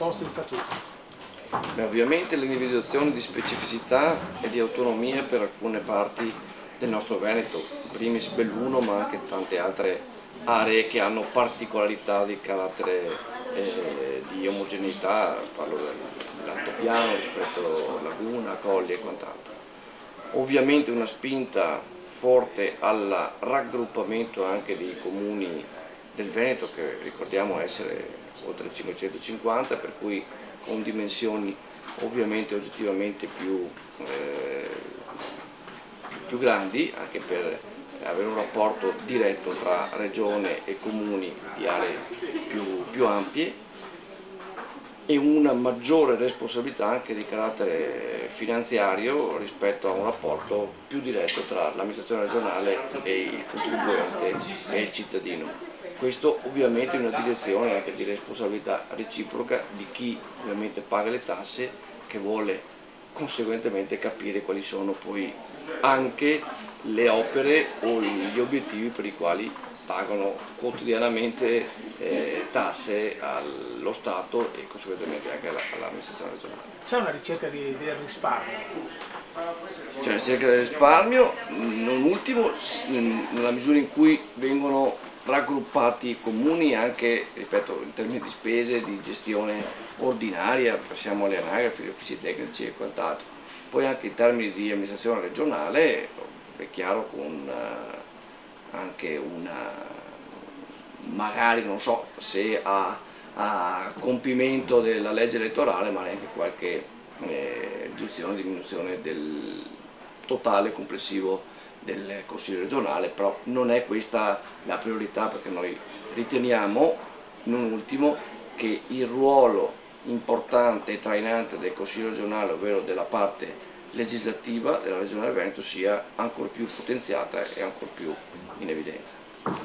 proposte di statuto? Beh, ovviamente l'individuazione di specificità e di autonomia per alcune parti del nostro Veneto, primis Belluno ma anche tante altre aree che hanno particolarità di carattere di omogeneità, parlo dell'altopiano rispetto a laguna, colli e quant'altro. Ovviamente una spinta forte al raggruppamento anche dei comuni del Veneto, che ricordiamo essere oltre 550, per cui con dimensioni ovviamente oggettivamente più grandi, anche per avere un rapporto diretto tra regione e comuni di aree più ampie, e una maggiore responsabilità anche di carattere finanziario rispetto a un rapporto più diretto tra l'amministrazione regionale e il contribuente e il cittadino. Questo ovviamente in una direzione anche di responsabilità reciproca di chi ovviamente paga le tasse, che vuole conseguentemente capire quali sono poi anche le opere o gli obiettivi per i quali pagano quotidianamente tasse allo Stato e conseguentemente anche all'amministrazione regionale. C'è una ricerca del risparmio? C'è una ricerca del risparmio, non ultimo nella misura in cui vengono raggruppati i comuni anche, ripeto, in termini di spese, di gestione ordinaria, passiamo alle anagrafi, agli uffici tecnici e quant'altro. Poi anche in termini di amministrazione regionale è chiaro con anche magari non so se a compimento della legge elettorale, ma anche qualche riduzione, diminuzione del totale complessivo del Consiglio regionale, però non è questa la priorità, perché noi riteniamo, non ultimo, che il ruolo importante e trainante del Consiglio regionale, ovvero della parte legislativa della Regione Veneto, sia ancora più potenziata e ancora più in evidenza.